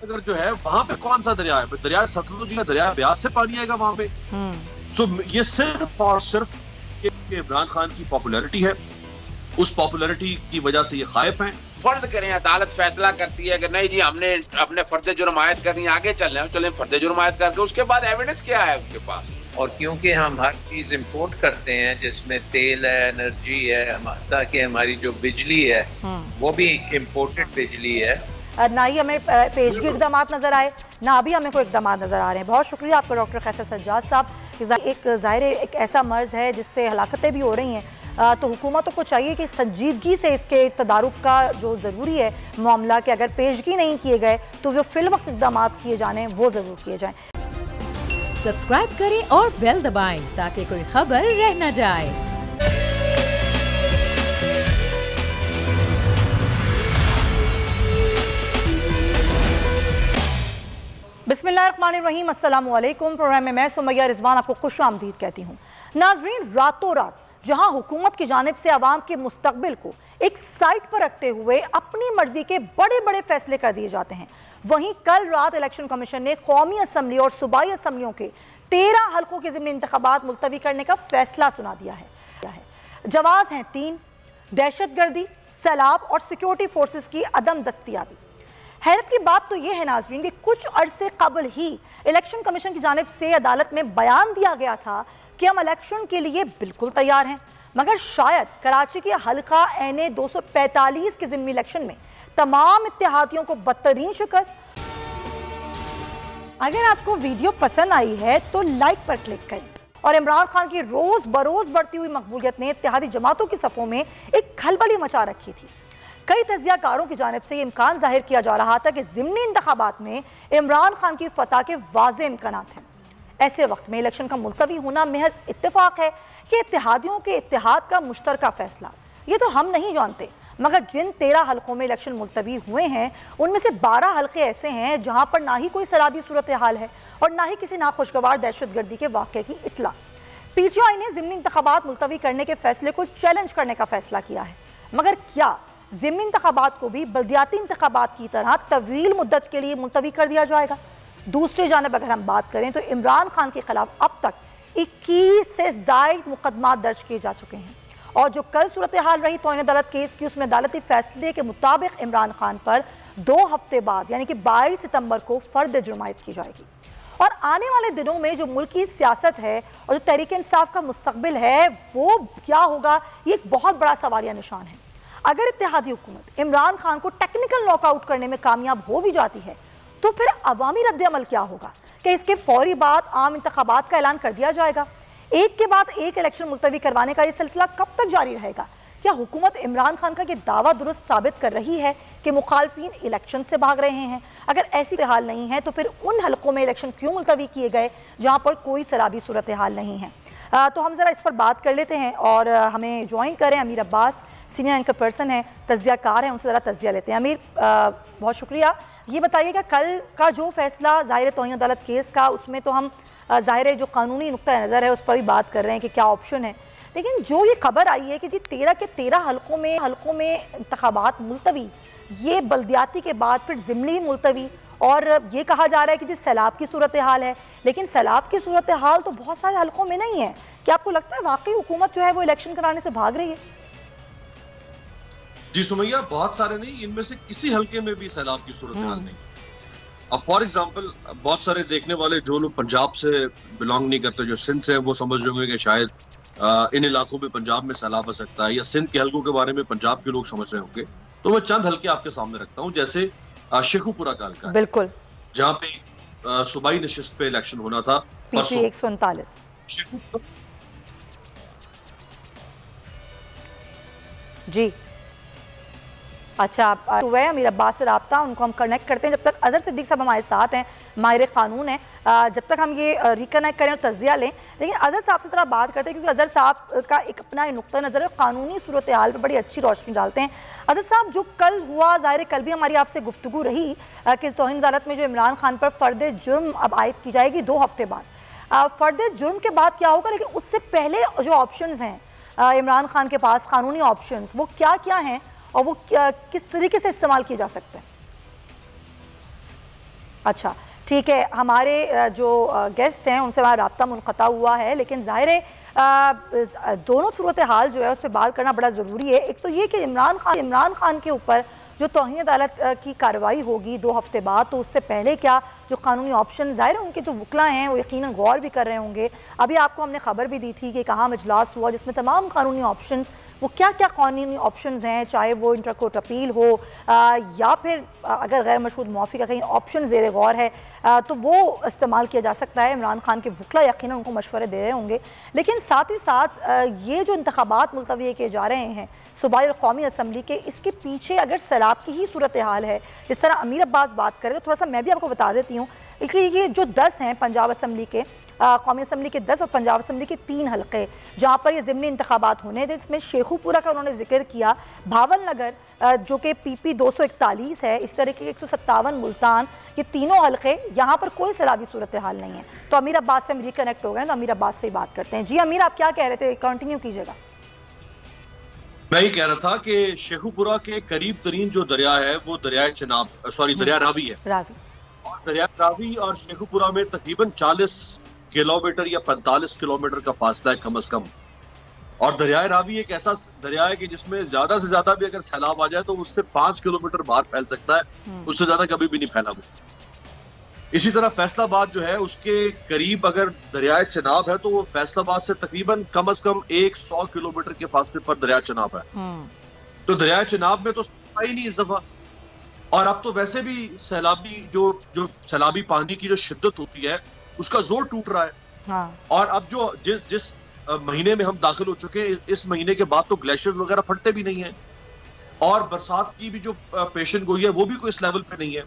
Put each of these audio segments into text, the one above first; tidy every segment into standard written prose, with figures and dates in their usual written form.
अगर जो है वहां पे कौन सा दरिया है, दरिया सतलुज या दरिया ब्यास से पानी आएगा वहां पे। तो ये सिर्फ और सिर्फ इमरान खान की पॉपुलैरिटी है, उस पॉपुलैरिटी की वजह से ये खाइफ हैं। फर्ज करें अदालत फैसला करती है कि नहीं जी हमने अपने फर्द जुर्म आयद करनी, आगे चल रहे हैं, चलें फर्द जुर्म आयद करके, उसके बाद एविडेंस क्या है उनके पास। और क्योंकि हम हर चीज इंपोर्ट करते हैं जिसमें तेल है, एनर्जी है, ताकि हमारी जो बिजली है वो भी इम्पोर्टेड बिजली है, ना ही हमें पेशगी इकदाम नजर आए, ना अभी हमें कोई इकदाम नजर आ रहे हैं। बहुत शुक्रिया आपका डॉक्टर कैसर सज्जाद साहब। एक ज़ाहिर एक ऐसा मर्ज़ है जिससे हलाकतें भी हो रही हैं, तो हुकूमतों को चाहिए कि संजीदगी से इसके तदारुक का जो ज़रूरी है मामला, कि अगर पेशगी नहीं किए गए तो जो फिल वक्त इकदाम किए जाने वो ज़रूर किए जाएँ। सब्सक्राइब करें और बेल दबाएं ताकि कोई खबर रह न जाए। बिस्मिल्लाहिर्रहमानिर्रहीम, अस्सलाम वालेकुम। प्रोग्राम में मैं सुमैया रिजवान आपको खुशामदीद कहती हूँ। नाजरीन, रातों रात जहाँ हुकूमत की जानिब से आवाम के मुस्तकबिल को एक साइड पर रखते हुए अपनी मर्जी के बड़े बड़े फैसले कर दिए जाते हैं, वहीं कल रात इलेक्शन कमीशन ने कौमी असम्बली और सूबाई असम्बलियों के 13 हल्कों के ज़िमनी इंतखाबात मुलतवी करने का फैसला सुना दिया है। जवाब हैं 3: दहशतगर्दी, सैलाब और सिक्योरिटी फोर्सेस की अदम दस्तियाबी। हैरत की बात तो यह है नाजरीन कि कुछ अरसे कबल ही इलेक्शन कमीशन की जानिब से अदालत में बयान दिया गया था कि हम इलेक्शन के लिए बिल्कुल तैयार हैं, मगर शायद कराची के हल्का NA 245 के ज़िमनी इलेक्शन में तमाम इत्तेहादियों को बदतरीन शिकस्त। अगर आपको वीडियो पसंद आई है तो लाइक पर क्लिक करें। और इमरान खान की रोज बरोज बढ़ती हुई मकबूलियत ने इत्तेहादी जमातों की सफ़ों में एक खलबली मचा रखी थी। कई तजियाकारों की जानिब से इम्कान जाहिर किया जा रहा था कि ज़िमनी इंतखाबात में इमरान खान की फतह के वाज़े इम्कानात हैं। ऐसे वक्त में इलेक्शन का मुलतवी होना महज इत्तेफाक है कि इत्तेहादियों के इत्तेहाद का मुश्तरका फैसला। ये तो हम नहीं जानते, मगर जिन 13 हल्कों में इलेक्शन मुलतवी हुए हैं उनमें से 12 हल्के ऐसे हैं जहाँ पर ना ही कोई सराबी सूरत हाल है और ना ही किसी नाखुशगवार दहशतगर्दी के वाक़े की इत्तला। PTI ने ज़िमनी इंतखाबात मुलतवी करने के फैसले को चैलेंज करने का फैसला किया है, मगर क्या ज़िमनी इंतखाबात को भी बल्दियाती इंतखाबात की तरह तवील मुद्दत के लिए मुलतवी कर दिया जाएगा? दूसरी जानब अगर हम बात करें तो इमरान खान के खिलाफ अब तक 21 से ज़ायद मुकदमा दर्ज किए जा चुके हैं, और जो कल सूरत हाल रही तौहीन अदालत केस की, उसमें अदालती फैसले के मुताबिक इमरान खान पर 2 हफ्ते बाद यानी कि 22 सितंबर को फर्द जुर्म आयद की जाएगी। और आने वाले दिनों में जो मुल्क की सियासत है और जो तहरीक इंसाफ का मुस्तकबिल है वो क्या होगा, ये एक बहुत बड़ा सवालिया निशान है। अगर इत्तेहादी हुकूमत इमरान खान को टेक्निकल नॉकआउट करने में कामयाब हो भी जाती है तो फिर अवामी रद्द-ए-अमल क्या होगा? कि इसके फौरी बाद आम इंतखाबात का ऐलान कर दिया जाएगा? एक के बाद एक इलेक्शन मुलतवी करवाने का ये सिलसिला कब तक जारी रहेगा? क्या हुकूमत इमरान खान का ये दावा दुरुस्त साबित कर रही है कि मुखालफिन इलेक्शन से भाग रहे हैं? अगर ऐसी हाल नहीं है तो फिर उन हलकों में इलेक्शन क्यों मुलतवी किए गए जहाँ पर कोई सराबी सूरत हाल नहीं है? तो हम ज़रा इस पर बात कर लेते हैं और हमें ज्वाइन करें अमीर अब्बास, सीनियर एंकर पर्सन है, तजियाकार हैं, उनसे ज़रा तजिया लेते हैं। अमीर, बहुत शुक्रिया। ये बताइएगा कल का जो फैसला ज़ाहिर तौहीन अदालत केस का, उसमें तो हम ज़ाहिर जो कानूनी नुक्ता नज़र है उस पर भी बात कर रहे हैं कि क्या ऑप्शन है, लेकिन जो ये खबर आई है कि जी 13 के 13 हल्कों में इंतखाबात मुलतवी, ये बल्दियाती के बाद फिर ज़िमनी मुलतवी, और ये कहा जा रहा है कि जी सैलाब की सूरत हाल है, लेकिन सैलाब की सूरत हाल तो बहुत सारे हल्कों में नहीं है। क्या आपको लगता है वाकई हुकूमत जो है वो इलेक्शन कराने से भाग रही है? जी सुमैया, बहुत सारे नहीं, इनमें से किसी हल्के में भी सैलाब की सूरत हाल नहीं। अब फॉर एग्जांपल बहुत सारे देखने वाले जो लोग पंजाब से बिलोंग नहीं करते, जो सिंध से हैं, वो समझ रहे होंगे कि शायद इन इलाकों में पंजाब में सैलाब आ सकता है, या सिंध के हल्कों के बारे में पंजाब के लोग समझ रहे होंगे। तो मैं चंद हल्के आपके सामने रखता हूँ, जैसे शेखुपुरा का हल्का, बिल्कुल, जहाँ पे सूबाई नशिस्त पे इलेक्शन होना था परसों 139। जी अच्छा, हुआ है अमीर अब्बास से रब्ता, उनको हम कनेक्ट करते हैं। जब तक अजहर सिद्दीक साहब हमारे साथ हैं, माहिर कानून है, जब तक हम ये रिकनेक्ट करें और तजिया लें, लेकिन अजहर साहब से तरह बात करते हैं क्योंकि अजहर साहब का एक अपना नुक्ता नज़र है, कानूनी सूरत हाल पर बड़ी अच्छी रोशनी डालते हैं। अजहर साहब, जो कल हुआ, ज़ाहिर कल भी हमारी आपसे गुफ्तगू रही कि तौहीन अदालत में जो इमरान खान पर फ़र्द जुर्म अब आयद की जाएगी 2 हफ्ते बाद। फ़र्द जुर्म के बाद क्या होगा, लेकिन उससे पहले जो ऑप्शंस हैं इमरान खान के पास, कानूनी ऑप्शंस, वो क्या क्या हैं और वो किस तरीके से इस्तेमाल किए जा सकते हैं? अच्छा ठीक है, हमारे जो गेस्ट हैं उनसे हमारा राब्ता मुनक़ता हुआ है, लेकिन ज़ाहिर है दोनों सूरत हाल जो है उस पर बात करना बड़ा ज़रूरी है। एक तो ये कि इमरान खान के ऊपर जो तौहीन अदालत की कार्रवाई होगी 2 हफ्ते बाद, तो उससे पहले क्या जो कानूनी ऑप्शन, ज़ाहिर है उनके जो वकला हैं वो यकीनन गौर भी कर रहे होंगे। अभी आपको हमने खबर भी दी थी कि कहाँ इजलास हुआ जिसमें तमाम कानूनी ऑप्शंस, वो क्या क्या कानूनी ऑप्शंस हैं, चाहे वो इंटर कोर्ट अपील हो या फिर अगर गैर मशरूत मुआफ़ी का कहीं ऑप्शन ज़ेर गौर है तो वो इस्तेमाल किया जा सकता है। इमरान खान के वकला यकीनन उनको मशवरे दे रहे होंगे, लेकिन साथ ही साथ ये जो इंतखाबात मुलतवी किए जा रहे हैं सूबाई और कौमी असम्बली के, इसके पीछे अगर सैलाब की ही सूरत हाल है, जिस तरह अमीर अब्बास बात करें तो थोड़ा सा मैं भी आपको बता देती हूँ कि ये जो 10 हैं पंजाब असम्बली के, कौमी असम्बली के 10 और पंजाब असम्बली के 3 हल्के जहाँ पर ये ज़िमनी इंतखाबात होने थे, इसमें शेखुपुरा का उन्होंने जिक्र किया, भावल नगर जो कि PP 241 है, इस तरह के 157 मुल्तान, ये तीनों हल्के, यहाँ पर कोई सैलाबी सूरत हाल नहीं है। तो अमीर अब्बास से हम रिकनेक्ट हो गए, तो अमीर अब्बास से ही बात करते हैं। जी अमीर, आप क्या कह रहे थे, कंटिन्यू कीजिएगा। मैं ही कह रहा था कि शेखुपुरा के करीब तरीन जो दरिया है वो दरिया चनाब, दरिया रावी है। रावी और दरिया रावी और शेखुपुरा में तकरीबन 40 किलोमीटर या 45 किलोमीटर का फासला है कम से कम। और दरिया रावी एक ऐसा दरिया है कि जिसमें ज्यादा से ज्यादा भी अगर सैलाब आ जाए तो उससे 5 किलोमीटर बाहर फैल सकता है, उससे ज्यादा कभी भी नहीं फैला वो। इसी तरह फैसलाबाद जो है उसके करीब अगर दरियाए चनाब है तो वो फैसलाबाद से तकरीबन कम से कम 100 किलोमीटर के फासले पर दरिया चनाब है। तो दरियाए चनाब में तो ही नहीं इस दफा, और अब तो वैसे भी सैलाबी जो सैलाबी पानी की जो शिद्दत होती है उसका जोर टूट रहा है। हाँ। और अब जो जिस महीने में हम दाखिल हो चुके हैं, इस महीने के बाद तो ग्लेशियर वगैरह फटते भी नहीं है, और बरसात की भी जो पेशन गोई है वो भी कोई इस लेवल पे नहीं है।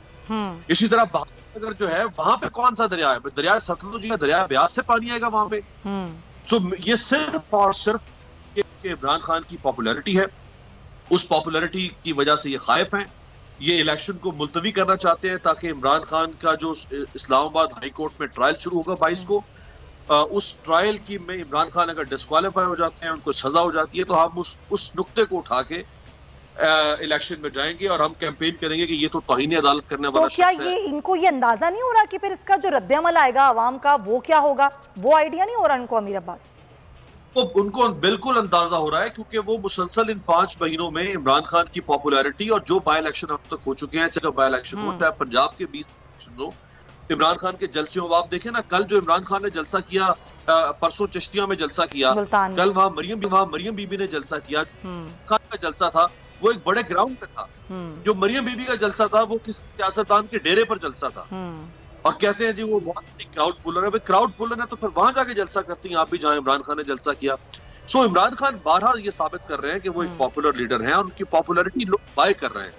इसी तरह बहादुर जो है वहां पे कौन सा दरिया है, दरिया सतलुज या दरिया ब्यास से पानी आएगा वहां पे। तो ये सिर्फ और सिर्फ इमरान खान की पॉपुलैरिटी है, उस पॉपुलैरिटी की वजह से ये खाइफ हैं, ये इलेक्शन को मुलतवी करना चाहते हैं ताकि इमरान खान का जो इस्लामाबाद हाई कोर्ट में ट्रायल शुरू होगा 22 को, उस ट्रायल की में इमरान खान अगर डिस्क्वालीफाई हो जाते हैं, उनको सजा हो जाती है, तो हम उस नुक्ते को उठा के इलेक्शन में जाएंगे और हम कैंपेन करेंगे कि ये तो तौहीन अदालत करने वाला तो क्या ये इनको ये अंदाजा नहीं हो रहा कि फिर इसका जो रद्द-ए-अमल आएगा आवाम का वो क्या होगा, वो आइडिया नहीं हो रहा इनको अमीर अब्बास? तो उनको बिल्कुल अंदाजा हो रहा है, क्योंकि वो मुसलसल इन 5 महीनों में इमरान खान की पॉपुलैरिटी और जो बाई इलेक्शन अब तक हो चुके हैं, चाहे बाई इलेक्शन हो चाहे पंजाब के 20 इलेक्शन हो, इमरान खान के जलसे हो। आप देखें ना, कल जो इमरान खान ने जलसा किया, परसों चिश्तिया में जलसा किया, कल वहाँ मरियम बीबी ने जलसा किया, खान का जलसा था वो एक बड़े ग्राउंड पे था। जो मरियम बीबी का जलसा था वो किसी सियासतदान के डेरे पर जलसा था, और कहते हैं जी वो बहुत बड़ी क्राउड पुलर है। भाई क्राउड पुलर है तो फिर वहां जाके जलसा करती हैं आप भी, जहां इमरान खान ने जलसा किया। सो इमरान खान बारहा ये साबित कर रहे हैं कि वो एक पॉपुलर लीडर हैं और उनकी पॉपुलैरिटी लोग बाय कर रहे हैं।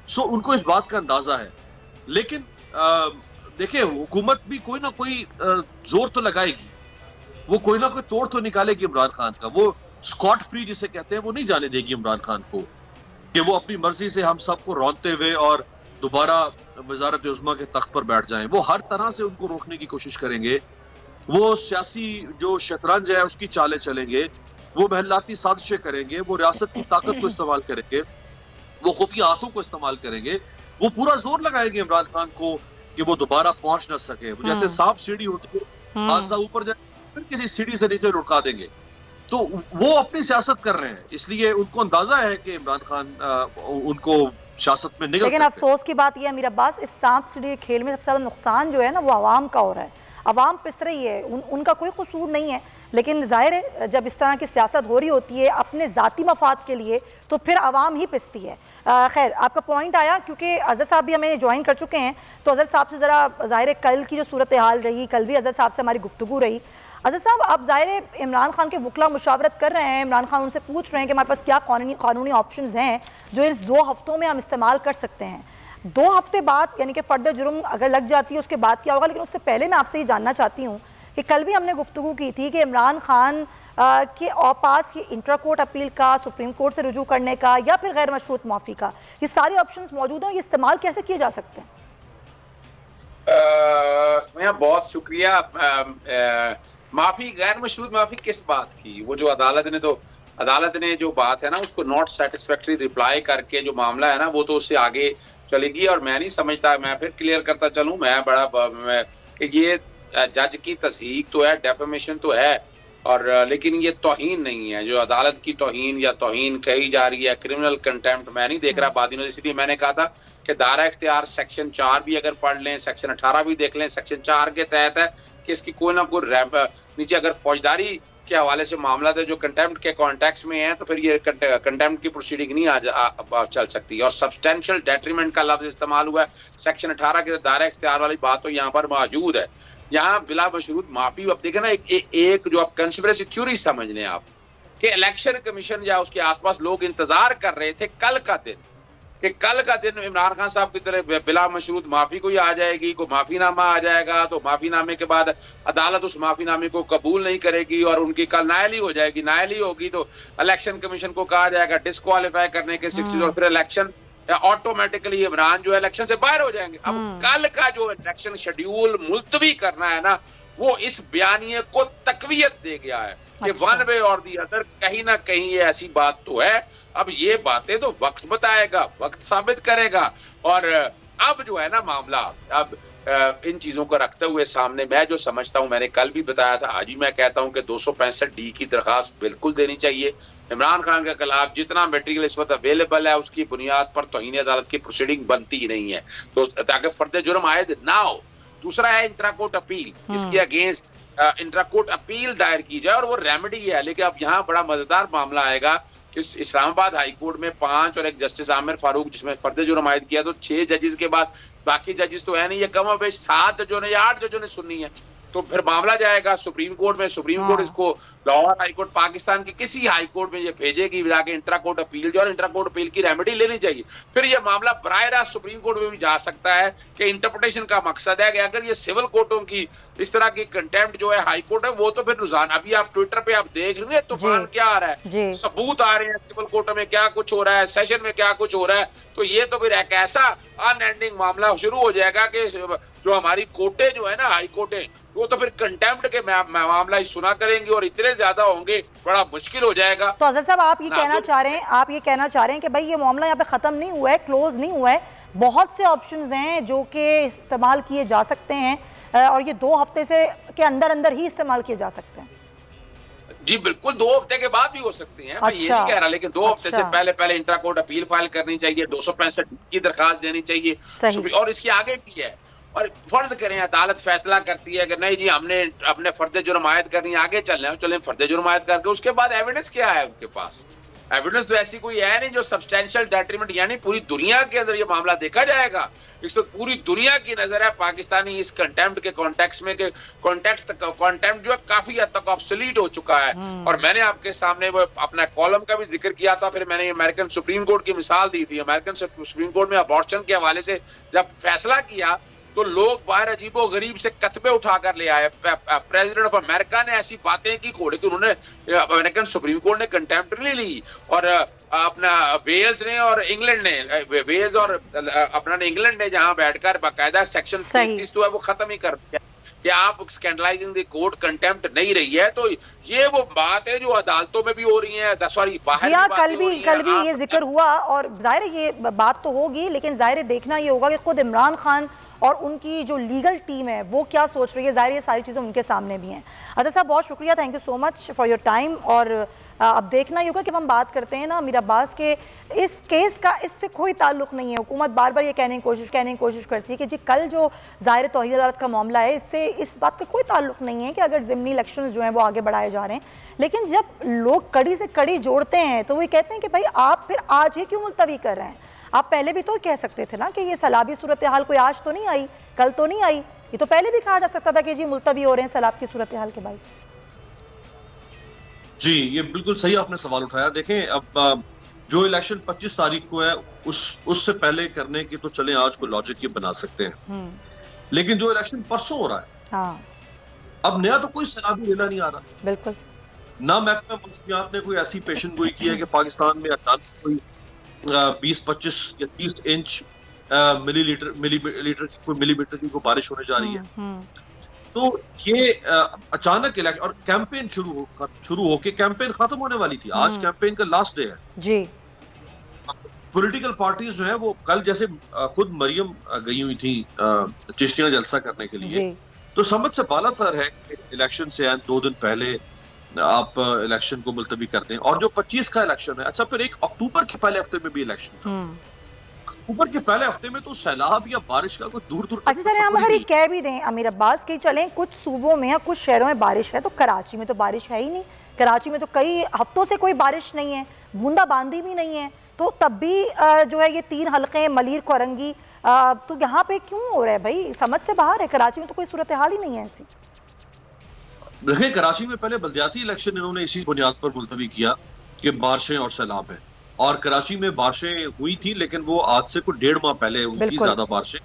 सो उनको इस बात का अंदाजा है, लेकिन देखिए हुकूमत भी कोई ना कोई जोर तो लगाएगी, वो कोई ना कोई तोड़ तो निकालेगी इमरान खान का। वो स्कॉट फ्री जिसे कहते हैं वो नहीं जाने देगी इमरान खान को कि वो अपनी मर्जी से हम सबको रौंदते हुए और दोबारा वजारत उज़्मा के तख्त पर बैठ जाएं। वो हर तरह से उनको रोकने की कोशिश करेंगे, वो सियासी जो शतरंज है उसकी चालें चलेंगे, वो महलाती साजिशें करेंगे, वो रियासत की ताकत को इस्तेमाल करेंगे, वो खुफिया हाथों को इस्तेमाल करेंगे, वो पूरा जोर लगाएंगे इमरान खान को कि वो दोबारा पहुंच न सके। जैसे सांप सीढ़ी होती है, हादसा ऊपर जाए फिर किसी सीढ़ी से नीचे लुढ़का देंगे। तो वो अपनी सियासत कर रहे हैं, इसलिए उनको अंदाजा है कि इमरान खान उनको सियासत में निगल। लेकिन अफसोस की बात यह अमीर अब्बास, इस सांप सीढ़ी खेल में सबसे ज्यादा नुकसान जो है ना वो आवाम का हो रहा है। आवाम पिस रही है, उनका कोई कसूर नहीं है, लेकिन जाहिर है जब इस तरह की सियासत हो रही होती है अपने ज़ाती मफाद के लिए तो फिर आवाम ही पिसती है। खैर आपका पॉइंट आया, क्योंकि अजहर साहब भी हमें ज्वाइन कर चुके हैं, तो अजहर साहब से ज़रा ज़ाहिर है कल की जो सूरत हाल रही, कल भी अजहर साहब से हमारी गुफ्तगू रही। अजहर साहब, आप ज़ाहिर है इमरान खान के वकला मुशावरत कर रहे हैं, इमरान खान उनसे पूछ रहे हैं कि हमारे पास क्या कानूनी ऑप्शंस हैं जो इन 2 हफ्तों में हम इस्तेमाल कर सकते हैं। 2 हफ्ते बाद यानी कि फ़र्द जुर्म अगर लग जाती है उसके बाद क्या होगा। लेकिन उससे पहले मैं आपसे ये जानना चाहती हूँ कि कल भी हमने गुफ्तगू की थी कि इमरान खान के पास ये इंट्रा कोर्ट अपील का, सुप्रीम कोर्ट से रुजू करने का या फिर गैर मशरूत माफ़ी का, ये सारे ऑप्शंस मौजूद हैं, ये इस्तेमाल कैसे किए जा सकते हैं? बहुत शुक्रिया। माफ़ी, गैर मशरूत माफ़ी किस बात की? वो जो अदालत ने तो अदालत ने जो बात है ना उसको नॉट सेटिस्फैक्ट्री रिप्लाई करके जो मामला है ना वो तो उससे आगे चलेगी। और मैं नहीं समझता, मैं फिर क्लियर करता चलूं, ये जज की तस्दीक तो है, डेफेमेशन तो है, और लेकिन ये तौहीन नहीं है। जो अदालत की तौहीन या तौहीन कही जा रही है, क्रिमिनल कंटेम्प्ट मैं नहीं देख रहा बादिनों, इसलिए मैंने कहा था कि दायरा इख्तियार सेक्शन 4 भी अगर पढ़ लें, सेक्शन 18 भी देख लें। सेक्शन 4 के तहत है कि इसकी कोई ना कोई नीचे अगर फौजदारी के हवाले से मामला है जो कंटेम्प्ट के कॉन्टेक्स्ट में है तो फिर ये कंटेम्प्ट की प्रोसीडिंग नहीं चल सकती। और सब्सटेंशियल डेट्रीमेंट का लफ्ज इस्तेमाल हुआ है सेक्शन 18 के दायरा इख्तियार वाली बात तो यहाँ पर मौजूद है। यहाँ बिला मशरूत माफी, अब देखें ना, एक जो आप कंस्पिरेसी थ्योरी समझ लें आप कि इलेक्शन कमीशन या उसके आसपास लोग इंतजार कर रहे थे कल का दिन, कि कल का दिन इमरान खान साहब की तरह बिला मशरूत माफी कोई आ जाएगी, कोई माफीनामा आ जाएगा, तो माफीनामे के बाद अदालत उस माफीनामे को कबूल नहीं करेगी और उनकी कल नायली हो जाएगी। नायली होगी तो इलेक्शन कमीशन को कहा जाएगा डिस्क्वालीफाई करने के 60 और फिर इलेक्शन ऑटोमेटिकली इमरान जो है इलेक्शन से बाहर हो जाएंगे। अब कल का जो इलेक्शन शेड्यूल मुलतवी करना है ना, वो इस बयानिए को तकवीयत दे गया है कि वन वे और दी अदर कहीं ना कहीं ये ऐसी बात तो है। अब ये बातें तो वक्त बताएगा, वक्त साबित करेगा। और अब जो है ना मामला, अब इन चीजों को रखते हुए सामने मैं जो समझता हूं, मैंने कल भी बताया था, आज ही मैं कहता हूं कि 265D की दरखास्त बिल्कुल देनी चाहिए। इमरान खान के खिलाफ जितना मटेरियल इस वक्त अवेलेबल है उसकी बुनियाद पर तौहीन अदालत की प्रोसीडिंग बनती ही नहीं है, तो ताकि फर्द जुर्म आयद ना हो। दूसरा है इंट्रा कोर्ट अपील, इसके अगेंस्ट इंट्रा कोर्ट अपील दायर की जाए और वो रेमेडी है। लेकिन अब यहाँ बड़ा मजेदार मामला आएगा कि इस्लामाबाद हाई कोर्ट में 5 और एक जस्टिस आमिर फारूक जिसमें फर्द जुर्म आयद किया, तो 6 जजेस के बाद बाकी जजेस तो है नहीं, ये कम बेश 7 जजों ने या 8 जजों ने सुननी है। तो फिर मामला जाएगा सुप्रीम कोर्ट में, सुप्रीम कोर्ट इसको लाहौर हाई कोर्ट, पाकिस्तान के किसी हाई कोर्ट में ये भेजेगी जाके इंट्रा कोर्ट अपील जो, और इंट्रा कोर्ट अपील की रेमेडी लेनी चाहिए। फिर ये मामला बराह रास्त सुप्रीम कोर्ट में भी जा सकता है कि इंटरप्रिटेशन का मकसद है कि अगर ये सिविल कोर्टों की इस तरह की कंटेम्प्ट जो है हाई कोर्ट है, वो तो फिर रुझान अभी आप ट्विटर पे आप देख रहे हैं तूफान क्या आ रहा है, सबूत आ रहे हैं सिविल कोर्टों में क्या कुछ हो रहा है, सेशन में क्या कुछ हो रहा है। तो ये तो फिर एक ऐसा अनएंडिंग मामला शुरू हो जाएगा कि जो हमारी कोर्टें जो है ना हाई कोर्टें, वो तो फिर कंटेम्प्ट के मामला ही सुना करेंगे और इतने ज्यादा होंगे, बड़ा मुश्किल हो जाएगा। तो अजहर साहब आप ये कहना चाह रहे हैं कि भाई ये मामला यहाँ पे खत्म नहीं हुआ है, क्लोज नहीं हुआ है, बहुत से ऑप्शंस हैं जो कि इस्तेमाल किए जा सकते हैं और ये 2 हफ्ते से के अंदर अंदर ही इस्तेमाल किए जा सकते हैं। जी बिल्कुल, 2 हफ्ते के बाद भी हो सकती हैं, मैं ये नहीं कह रहा, लेकिन 2 हफ्ते से पहले इंट्रा कोर्ट अपील फाइल करनी चाहिए, 265 की दरखास्त देनी चाहिए और इसके आगे की है। और फर्ज करें अदालत फैसला करती है कि नहीं जी हमने अपने फर्द जुर्म आयद करनी, आगे चलें फर्द जुर्म आयद करके, उसके बाद एविडेंस क्या है उनके पास? एविडेंस तो ऐसी कोई है नहीं जो सब्सटेंशियल डेट्रीमेंट, यानी पूरी दुनिया के अंदर ये मामला देखा जाएगा। इस तो पूरी दुनिया की नजर है पाकिस्तानी इस कंटेम्प्ट के कॉन्टेक्स्ट में, के कंटेम्प्ट जो है काफी हद तक ऑब्सोलीट हो चुका है। और मैंने आपके सामने वो अपना कॉलम का भी जिक्र किया था, फिर मैंने अमेरिकन सुप्रीम कोर्ट की मिसाल दी थी। अमेरिकन सुप्रीम कोर्ट में अबॉर्शन के हवाले से जब फैसला किया तो लोग बाहर अजीबो गरीब से कतबे उठाकर ले आए। प्रेसिडेंट ऑफ अमेरिका ने ऐसी बातें की घोड़े कि उन्होंने अमेरिकन सुप्रीम कोर्ट ने कंटेम्प्ट ले ली, और अपना वेल्स ने और इंग्लैंड ने, वेल्स और अपना इंग्लैंड ने जहां बैठकर बाकायदा सेक्शन 33 तो है वो खत्म ही कर दिया कि आप स्कैंडलाइजिंग द कोर्ट कंटेम्प्ट नहीं रही है। तो ये वो बात है जो अदालतों में भी हो रही है, सॉरी बाहर कल भी ये जिक्र हुआ, और जाहिर ये बात तो होगी, लेकिन जाहिर देखना ये होगा कि खुद इमरान खान और उनकी जो लीगल टीम है वो क्या सोच रही है। जाहिर ये सारी चीज़ें उनके सामने भी हैं। अजहर साहब बहुत शुक्रिया, thank you so much for your time. और अब देखना ही होगा कि हम बात करते हैं ना मीर अब्बास के इस केस का, इससे कोई ताल्लुक नहीं है। हुकूमत बार बार ये कहने की कोशिश करती है कि जी कल जो ज़ाहिर तौहीन अदालत का मामला है, इससे इस बात का कोई ताल्लुक नहीं है कि अगर ज़िमनी इलेक्शंस जो हैं वो आगे बढ़ाए जा रहे हैं। लेकिन जब लोग कड़ी से कड़ी जोड़ते हैं तो वो कहते हैं कि भाई आप फिर आज ही क्यों मुलतवी कर रहे हैं? आप पहले भी तो कह सकते थे ना कि ये सैलाबी सूरत हाल कोई आज तो नहीं आई, कल तो नहीं आई, ये तो पहले भी कहा जा सकता था कि जी मुलतवी हो रहे हैं सैलाब की सूरत हाल के बाइस। जी ये बिल्कुल सही आपने सवाल उठाया। देखें अब जो इलेक्शन 25 तारीख को है उससे पहले करने की तो चले आज को लॉजिक ये बना सकते हैं, लेकिन जो इलेक्शन परसों हो रहा है, अब नया तो कोई सैलाबी लेना नहीं आ रहा। बिल्कुल ना महकमा मौसमियात ने कोई ऐसी पेशन गोई की है कि पाकिस्तान में अचानक कोई 20-25 या 30 इंच मिलीमीटर की कोई बारिश होने जा रही है। तो ये अचानक इलेक्शन और कैंपेन शुरू होके कैंपेन खत्म होने वाली थी। आज कैंपेन का लास्ट डे है जी। पॉलिटिकल पार्टीज जो है वो कल जैसे खुद मरियम गई हुई थी चिश्तिया जलसा करने के लिए, तो समझ से बालातर है कि इलेक्शन से 2 दिन पहले आप इलेक्शन को मुलतवी करते हैं। और जो 25 का इलेक्शन है, अच्छा फिर 1 अक्टूबर के पहले हफ्ते में भी इलेक्शन था। अक्टूबर के पहले हफ्ते में तो सैलाब या बारिश का कोई दूर दूर। अच्छा चले, हम अगर ये कह भी दें अमीर अब्बास कि चलें कुछ सूबों में या कुछ शहरों में बारिश है, तो कराची में तो बारिश है ही नहीं। कराची में तो कई हफ्तों से कोई बारिश नहीं है, बूंदाबांदी भी नहीं है, तो तब भी जो है ये 3 हल्के मलीर कोरंगी, तो यहाँ पे क्यों हो रहा है भाई? समझ से बाहर है। कराची में तो कोई सूरत हाल ही नहीं है ऐसी। देखिए, कराची में पहले बल्दियाती इलेक्शन इन्होंने इसी बुनियाद पर मुलतवी किया कि बारिशें और सैलाब है, और कराची में बारिशें हुई थी, लेकिन वो आज से कुछ 1.5 माह पहले उनकी ज्यादा बारिशें,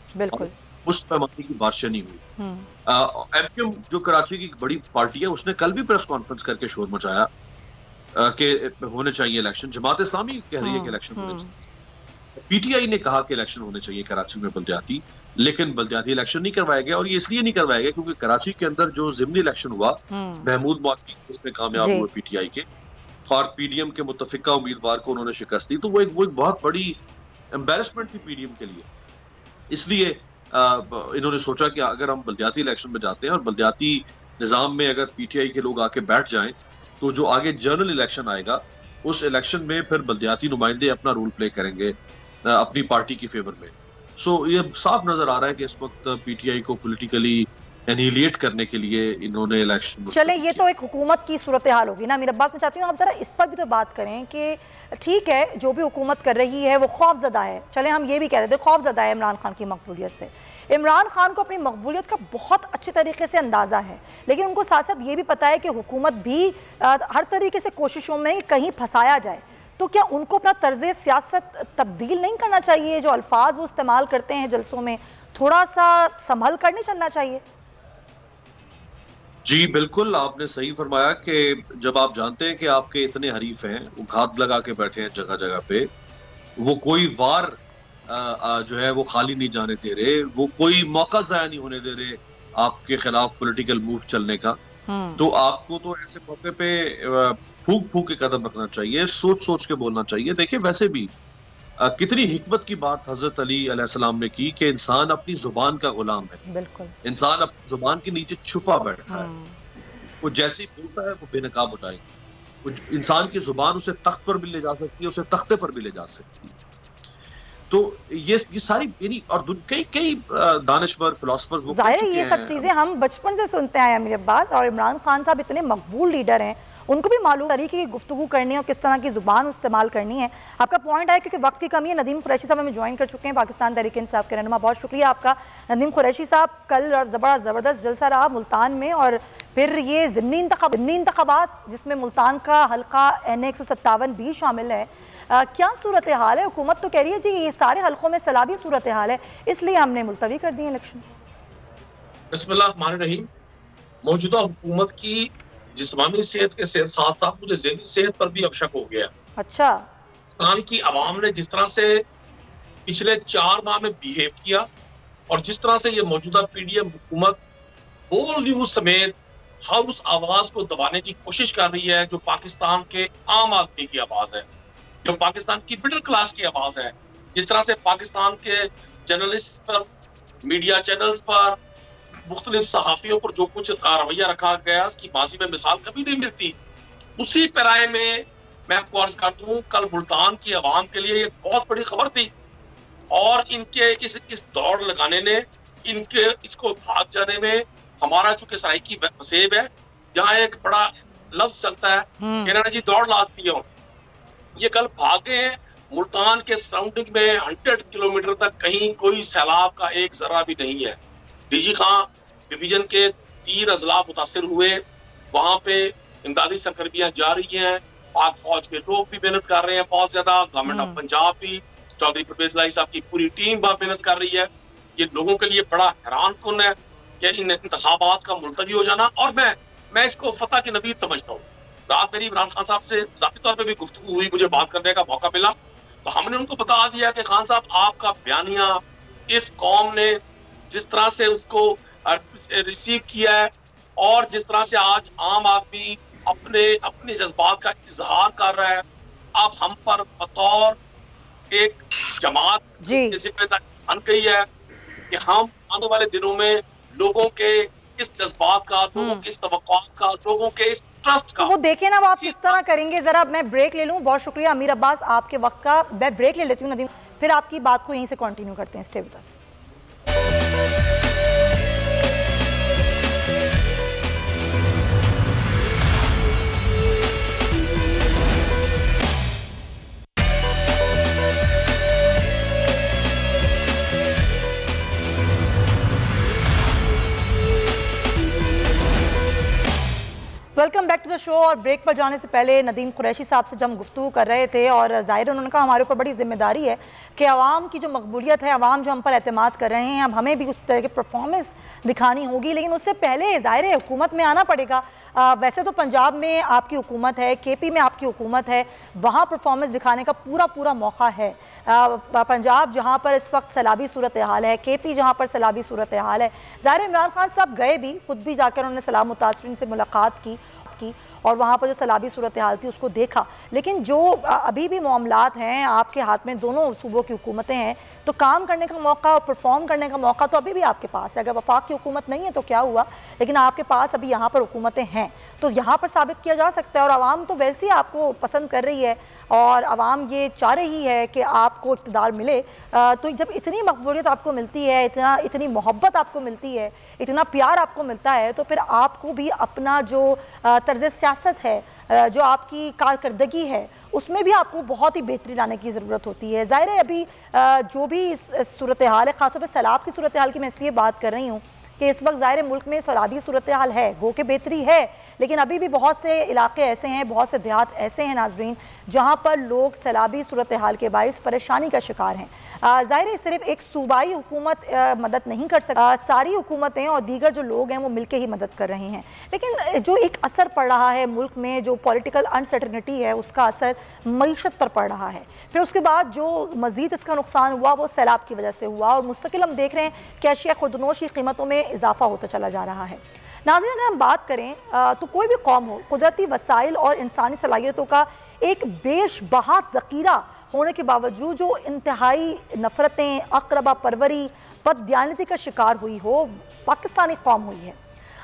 उस पैमाने की बारिशें नहीं हुई। एमक्यूएम जो कराची की बड़ी पार्टी है, उसने कल भी प्रेस कॉन्फ्रेंस करके शोर मचाया कि होने चाहिए इलेक्शन। जमात इस्लामी कह रही है कि इलेक्शन होने चाहिए। पीटीआई ने कहा कि इलेक्शन होने चाहिए कराची में बल्दियाती, लेकिन बल्दियाती इलेक्शन नहीं करवाया गया। और ये इसलिए नहीं करवाया गया क्योंकि कराची के अंदर जो ज़िमनी इलेक्शन हुआ, महमूद मौकी इसमें कामयाब हुए पीटीआई के, और पीडीएम के मुतफिका उम्मीदवार को उन्होंने शिकस्त दी, तो वो एक बहुत बड़ी एम्बेरसमेंट थी पीडीएम के लिए। इसलिए इन्होंने सोचा कि अगर हम बल्दियाती इलेक्शन में जाते हैं और बल्दियाती निज़ाम में अगर पीटीआई के लोग आके बैठ जाएं, तो जो आगे जनरल इलेक्शन आएगा उस इलेक्शन में फिर बल्दियाती नुमाइंदे अपना रोल प्ले करेंगे अपनी पार्टी की फेवर में। सो ये साफ नजर आ रहा है कि इस वक्त पीटीआई को पॉलिटिकली एनिहिलेट करने के लिए इन्होंने इलेक्शन। चले, ये तो एक हुकूमत की सूरत हाल होगी ना। अमीर अब्बास, मैं चाहती हूँ आप जरा इस पर भी तो बात करें कि ठीक है जो भी हुकूमत कर रही है वो खौफजदा है। चले हम ये भी कह देते हैं खौफजदा है इमरान खान की मकबूलियत से। इमरान खान को अपनी मकबूलियत का बहुत अच्छे तरीके से अंदाज़ा है, लेकिन उनको साथ साथ ये भी पता है कि हुकूमत भी हर तरीके से कोशिशों में कहीं फंसाया जाए। तो क्या उनको अपना तर्ज सियासत तब्दील नहीं करना चाहिए? जो अल्फाज वो इस्तेमाल करते हैं जलसों में, थोड़ा सा संभल कर नहीं चलना चाहिए? जी बिल्कुल, आपने सही फरमाया कि जब आप जानते हैं कि आपके इतने हरीफ हैं, वो घात लगा के बैठे हैं जगह जगह पे, वो कोई वार जो है वो खाली नहीं जाने दे रहे, वो कोई मौका ज़ाया नहीं होने दे रहे आपके खिलाफ पॉलिटिकल मूव चलने का, तो आपको तो ऐसे मौके पे फूक फूक के कदम रखना चाहिए, सोच सोच के बोलना चाहिए। देखिए, वैसे भी कितनी हिकमत की बात हजरत अली अलैहिस्सलाम ने की कि इंसान अपनी जुबान का गुलाम है। बिल्कुल, इंसान अपनी जुबान के नीचे छुपा बैठा है, वो जैसे ही बोलता है वो बेनकाब हो जाएगा। इंसान की जुबान उसे तख्त पर भी ले जा सकती है, उसे तख्ते पर भी ले जा सकती है। तो ये सारी यानी और कई दानिशवर फिलोसफर वो जाहिर ये सब चीजें हम बचपन से सुनते आए अमीर अब्बास, और इमरान खान साहब इतने मकबूल लीडर हैं, उनको भी मालूम तरीके की गुफ्तगू करनी है और किस तरह की जुबान इस्तेमाल करनी है। आपका पॉइंट है क्योंकि वक्त की कमी है। नदीम कुरैशी साहब हमें ज्वाइन कर चुके हैं, पाकिस्तान तहरीक इंसाफ के रहनुमा। बहुत शुक्रिया आपका नदीम कुरैशी साहब। कल ज़बरदस्त जलसा रहा मुल्तान में, और फिर ये ज़िमनी इंतखाबात जिसमें मुल्तान का हल्का N157 भी शामिल है। क्या सूरत हाल है? हुकूमत तो कह रही है जी ये सारे हल्कों में सैलाबी सूरत हाल है, इसलिए हमने मुलतवी कर दिए इलेक्शंस। बिस्मिल्लाहिर्रहमानिर्रहीम। मौजूदा हुकूमत की जिस्मानी सेहत के साथ साथ मुझे ज़हनी सेहत पर भी अब शक हो गया। अच्छा, पाकिस्तान की आवाम ने जिस तरह से पिछले 4 माह में बिहेव किया, और जिस तरह से ये मौजूदा पीडीएम हुकूमत बोल न्यूज समेत हर उस आवाज को दबाने की कोशिश कर रही है जो पाकिस्तान के आम आदमी की आवाज है, जो पाकिस्तान की मिडिल क्लास की आवाज है। जिस तरह से पाकिस्तान के जर्नलिस्ट पर, मीडिया चैनल्स पर, मुख्तलिफ सहाफियों पर जो कुछ रवैया रखा गया उसकी माजी में मिसाल कभी नहीं मिलती। उसी पैराए में मैं आपको अर्ज कर दूं, कल मुल्तान की आवाम के लिए एक बहुत बड़ी खबर थी, और इनके इस दौड़ लगाने ने, इनके इसको भाग जाने में हमारा चूंकि सराइकी वसेब है, जहाँ एक बड़ा लफ्ज चलता है कि जी दौड़ लाती है, ये कल भागे हैं। मुल्तान के सराउंडिंग में 100 किलोमीटर तक कहीं कोई सैलाब का एक जरा भी नहीं है। डीजी खां डिवीजन के 3 अजला मुतासिर हुए, वहाँ पे इमदादी सरगर्मियां जारी हैं, पाक फौज के लोग भी मेहनत कर रहे हैं बहुत ज्यादा, गवर्नमेंट ऑफ पंजाब भी, चौधरी परवेज लाई साहब की पूरी टीम बहुत मेहनत कर रही है। ये लोगों के लिए बड़ा हैरान कुन है कि इन इंतखाबात का मुलतवी हो जाना, और मैं इसको फतह की नवीद समझता हूँ। रात मेरी इमरान खान साहब से ज़ाती तौर पे भी गुफ्तगू हुई, मुझे बात करने का मौका मिला, तो हमने उनको बता दिया कि खान साहब आपका बयानिया इस कौम ने जिस तरह से उसको रिसीव किया है, और जिस तरह से आज आम आदमी अपने जज्बात का इजहार कर रहा है, अब हम पर बतौर एक जमात जिम्मेदारी बन गई है कि हम आने वाले दिनों में लोगों के इस जज्बात का, लोगों की इस तवक्कुआत का, लोगों के इस ट्रस्ट का, वो देखे ना, वो आप किस तरह करेंगे। जरा मैं ब्रेक ले लूं। बहुत शुक्रिया अमीर अब्बास आपके वक्त का। मैं ब्रेक ले लेती हूँ नदीम, फिर आपकी बात को यहीं से कंटिन्यू करते हैं। Stay with us. Welcome back to the show. और ब्रेक पर जाने से पहले नदीम कुरैशी साहब से जब हम गुफ्तगू कर रहे थे, और ज़ाहिर उन्होंने कहा हमारे ऊपर बड़ी जिम्मेदारी है कि आवाम की जो मकबूलियत है, आवाम जो हम पर एतमाद कर रहे हैं, अब हमें भी उस तरह की परफॉर्मेंस दिखानी होगी। लेकिन उससे पहले ज़ाहिर है हुकूमत में आना पड़ेगा। वैसे तो पंजाब में आपकी हुकूमत है, KP में आपकी हुकूमत है, वहाँ परफॉर्मेंस दिखाने का पूरा मौका है। पंजाब जहाँ पर इस वक्त सैलाबी सूरत हाल है, KP जहाँ पर सैलाबी सूरत हाल है, ज़ाहिर इमरान खान साहब गए भी, खुद भी जाकर उन्होंने सैलाब मुतासरीन से मुलाकात की और वहाँ पर जो सैलाबी सूरत हाल थी उसको देखा। लेकिन जो अभी भी मामलात हैं, आपके हाथ में दोनों सूबों की हुकूमतें हैं, तो काम करने का मौका और परफॉर्म करने का मौका तो अभी भी आपके पास है। अगर वफाक की हुकूमत नहीं है तो क्या हुआ, लेकिन आपके पास अभी यहाँ पर हुकूमतें हैं, तो यहाँ पर साबित किया जा सकता है। और आवाम तो वैसे ही आपको पसंद कर रही है, और आवाम ये चाह रही है कि आपको इक़्तिदार मिले। तो जब इतनी मकबूलियत आपको मिलती है, इतनी मोहब्बत आपको मिलती है, इतना प्यार आपको मिलता है, तो फिर आपको भी अपना जो तर्ज़ सियासत है, जो आपकी कारकर्दगी है, उसमें भी आपको बहुत ही बेहतरी लाने की ज़रूरत होती है। ज़ाहिर है अभी जो भी इस सूरत हाल है, ख़ासतौर पर सैलाब की सूरत हाल की मैं इसलिए बात कर रही हूँ कि इस वक्त ज़ाहिर मुल्क में सैलाबी सूरत हाल है, गो के बेहतरी है, लेकिन अभी भी बहुत से इलाके ऐसे हैं, बहुत से देहात ऐसे हैं नाजरीन, जहाँ पर लोग सैलाबी सूरत हाल के बाइस परेशानी का शिकार हैं। ज़ाहिर है सिर्फ एक सूबाई हुकूमत मदद नहीं कर सकती, सारी हुकूमतें और दीगर जो लोग हैं वो मिलकर ही मदद कर रहे हैं। लेकिन जो एक असर पड़ रहा है मुल्क में, जो पॉलिटिकल अनसर्टनिटी है, उसका असर मईशत पर पड़ रहा है। फिर उसके बाद जो मज़ीद इसका नुकसान हुआ वो सैलाब की वजह से हुआ, और मुस्तकिल हम देख रहे हैं कि अशिया खुर्दनोश की कीमतों में इजाफा होता चला जा रहा है। नाज़रीन, अगर हम बात करें तो कोई भी कौम हो, कुदरती वसाइल और इंसानी सलाहियतों का एक बेशबहा ज़ख़ीरा होने के बावजूद जो इंतहाई नफ़रतें, अक़रबा परवरी, बददियानती का शिकार हुई हो, पाकिस्तानी कौम हुई है।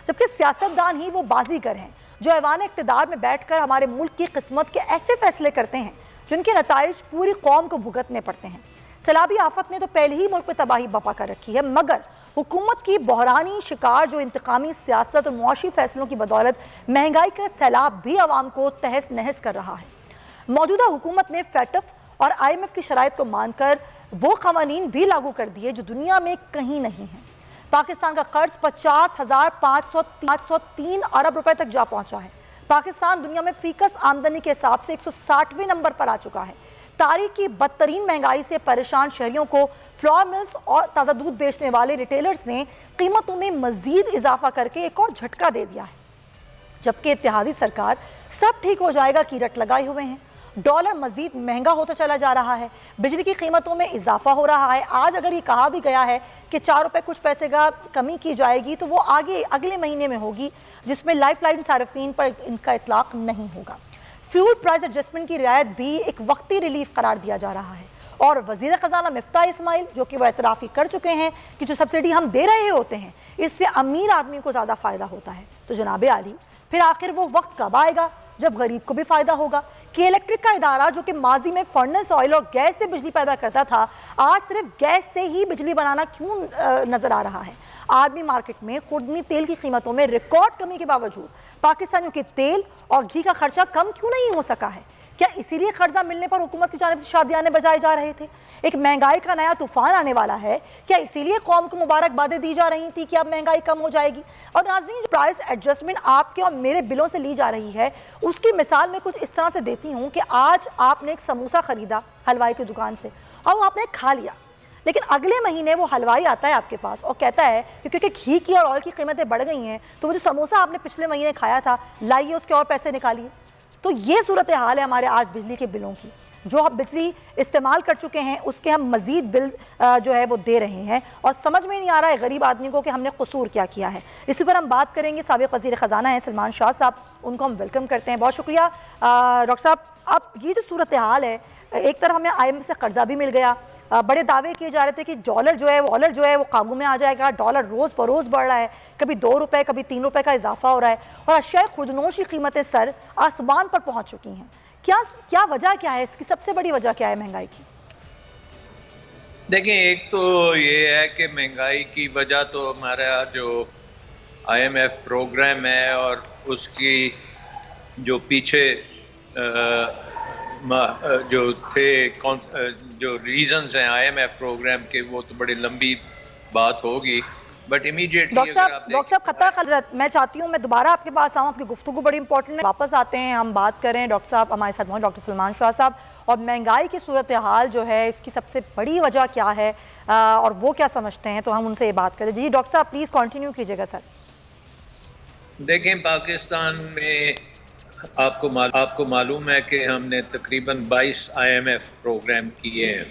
जबकि सियासतदान ही वो बाजीगर हैं जो ऐवान इक़्तिदार में बैठ कर हमारे मुल्क की किस्मत के ऐसे फ़ैसले करते हैं जिनके नताइज पूरी कौम को भुगतने पड़ते हैं। सैलाबी आफत ने तो पहले ही मुल्क में तबाही बपा कर रखी है, मगर हुकूमत की बहरानी शिकार जो इंतकामी सियासत और मुआशी फैसलों की बदौलत महंगाई का सैलाब भी आवाम को तहस नहस कर रहा है। मौजूदा हुकूमत ने फैटफ और IMF की शराइत को मानकर वो क़वानीन भी लागू कर दिए जो दुनिया में कहीं नहीं है। पाकिस्तान का कर्ज 50,503 अरब रुपए तक जा पहुंचा है। पाकिस्तान दुनिया में फीकस आमदनी के हिसाब से 160वें नंबर पर आ चुका है। तारीख की बदतरीन महंगाई से परेशान शहरियों को फ्लोर मिल्स और ताज़ा दूध बेचने वाले रिटेलर्स ने कीमतों में मजीद इजाफा करके एक और झटका दे दिया है। जबकि इत्तेहादी सरकार सब ठीक हो जाएगा की रट लगाए हुए हैं। डॉलर मजीद महंगा होता चला जा रहा है, बिजली की कीमतों में इजाफा हो रहा है। आज अगर ये कहा भी गया है कि 4 रुपये कुछ पैसे का कमी की जाएगी, तो वो आगे अगले महीने में होगी, जिसमें लाइफलाइन सार्फिन पर इनका इतलाक नहीं होगा। फ्यूल प्राइस एडजस्टमेंट की रियायत भी एक वक्ती रिलीफ करार दिया जा रहा है। और वज़ीर ख़जाना मिफ्ता इस्माइल जो कि वह एतराफ़ी कर चुके हैं कि जो सब्सिडी हम दे रहे होते हैं इससे अमीर आदमी को ज़्यादा फ़ायदा होता है। तो जनाब आली, फिर आखिर वो वक्त कब आएगा जब गरीब को भी फ़ायदा होगा कि इलेक्ट्रिक का इदारा जो कि माजी में फर्नेस ऑयल और गैस से बिजली पैदा करता था, आज सिर्फ गैस से ही बिजली बनाना क्यों नज़र आ रहा है। आर्मी मार्केट में खुर्दनी तेल की कीमतों में रिकॉर्ड कमी के बावजूद पाकिस्तानियों के तेल और घी का खर्चा कम क्यों नहीं हो सका है? क्या इसीलिए कर्जा मिलने पर हुकूमत की जानिब से शादियाने बजाए जा रहे थे? एक महंगाई का नया तूफान आने वाला है, क्या इसीलिए कौम को मुबारकबादें दी जा रही थी कि अब महंगाई कम हो जाएगी? और नाज़रीन, जो प्राइस एडजस्टमेंट आपके और मेरे बिलों से ली जा रही है उसकी मिसाल मैं कुछ इस तरह से देती हूँ कि आज आपने एक समोसा खरीदा हलवाई की दुकान से और वो आपने खा लिया, लेकिन अगले महीने वो हलवाई आता है आपके पास और कहता है कि क्योंकि घी की और ऑयल की कीमतें बढ़ गई हैं तो वो जो समोसा आपने पिछले महीने खाया था, लाइए उसके और पैसे निकालिए। तो ये सूरत हाल है हमारे आज बिजली के बिलों की। जो हम बिजली इस्तेमाल कर चुके हैं उसके हम मज़ीद बिल जो है वो दे रहे हैं और समझ में नहीं आ रहा है गरीब आदमी को कि हमने कसूर क्या किया है। इसी पर हम बात करेंगे। साबिक़ वज़ीर ख़ज़ाना हैं सलमान शाह साहब, उनको हम वेलकम करते हैं। बहुत शुक्रिया डॉक्टर साहब। अब ये जो सूरत हाल है, एक तरह हमें IMF से कर्जा भी मिल गया, बड़े दावे किए जा रहे थे कि डॉलर जो है वो काबू में आ जाएगा, डॉलर रोज़ बरोज़ बढ़ रहा है, कभी 2 रुपये कभी 3 रुपये का इजाफा हो रहा है और अशिया खुर्दनोश की कीमतें सर आसमान पर पहुंच चुकी हैं। क्या वजह क्या है, इसकी सबसे बड़ी वजह क्या है महंगाई की? देखिए, एक तो ये है कि महंगाई की वजह तो हमारा जो IMF प्रोग्राम है और उसकी जो पीछे जो थे जो रीजंस हैं IMF प्रोग्राम के, वो तो बड़ी लंबी बात होगी, बट इमीडिएटली डॉक्टर साहब खता हजरत, मैं चाहती हूँ मैं दोबारा आपके पास आऊँ, आपकी गुफ्तगू बड़ी इंपॉर्टेंट है। वापस आते हैं, हम बात करें डॉक्टर साहब हमारे साथ मौजूद डॉक्टर सलमान शाह साहब, और महंगाई की सूरत हाल जो है इसकी सबसे बड़ी वजह क्या है और वो क्या समझते हैं, तो हम उनसे ये बात करें। जी डॉक्टर साहब प्लीज़ कंटिन्यू कीजिएगा सर। देखें, पाकिस्तान में आपको मालूम है कि हमने तकरीबन 22 IMF प्रोग्राम किए हैं